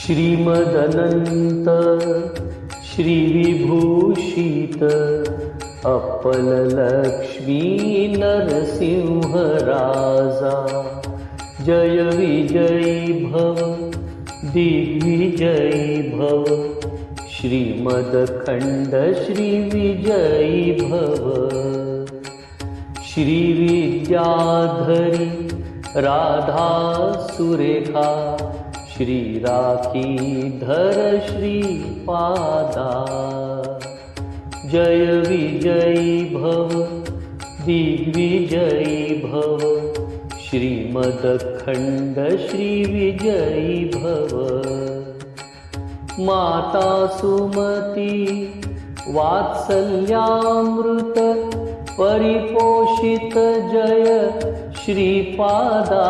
श्रीमदनंत श्रीविभूषित अपललक्ष्मी नरसिंह राजा। जय विजयी भव दिग्विजयी भव, श्रीमदखंड श्रीविजयी भव। श्रीविद्याधरी राधा सुरेखा, श्रीराखीधर श्रीपादा। जय विजयी भव दिग्विजयी भव, श्रीमदखंड श्रीविजयी भव। माता सुमती वात्सल्यामृत परिपोषित जय श्रीपादा।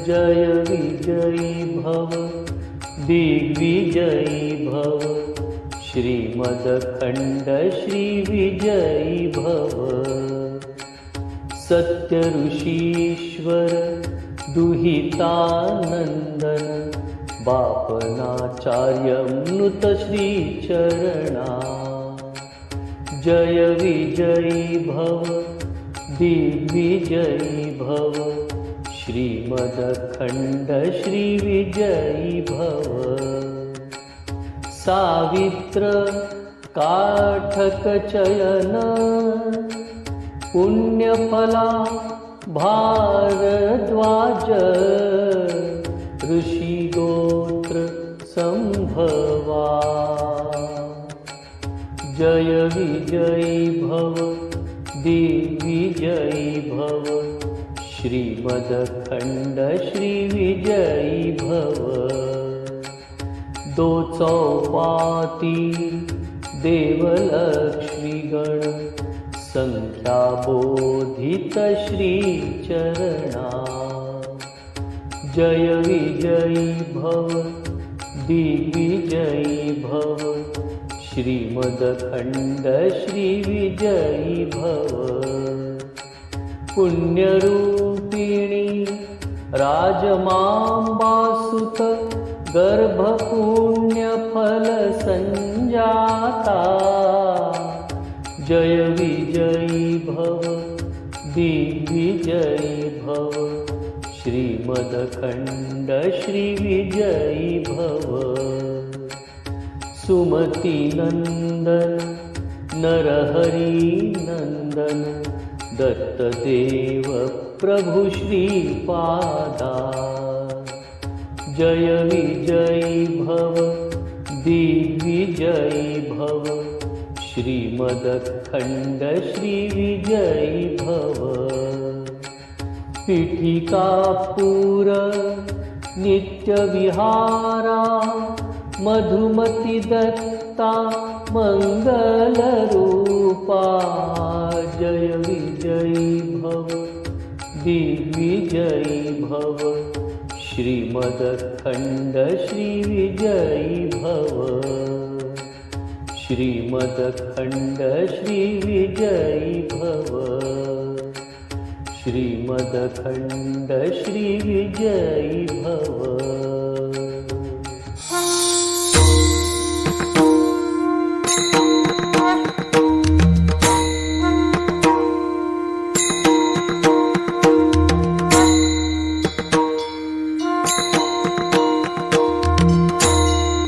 जय विजयी भव दिग्विजयी भव, श्रीमदखंड श्रीविजयी भव। सत्य ऋषीश्वर दुहितानंदन, बापनाचार्यमनुत श्रीचरणा। जय विजयी भव दिग्विजयी भव, श्रीमदखंड श्रीविजयी भव। सावित्र काठकचयन, पुण्यफला भारद्वाज। ऋषिगोत्र संभवा। जय विजयी भव दिग्विजयी भव, श्रीमदखंड श्रीविजयी भव। दो चौपाती देवलक्ष्मीगण, संख्याबोधित श्रीचरणा। जय विजयी भव दिग्विजयी भव, श्रीमदखंड श्रीविजयी भव। पुण्यरूपिणी राजमांबासुत, गर्भपुण्यफल संजाता। जय विजयी भव दिग्विजयी भव, श्रीमदखंड श्रीविजयी भव। सुमति नंदन नरहरि नंदन, दत्तदेव प्रभु श्रीपादा। जय विजयी भव दिग्विजयी भव, श्रीमदखंड श्रीविजयी भव। पीठिकापुर नित्यविहारा, मधुमती दत्ता मंगलरूपा। जय विजयी भव दिग्विजयी भव, श्रीमदखंड श्रीविजयी भव। श्रीमदखंड श्रीविजयी भव, श्रीमदखंड श्रीविजयी भव।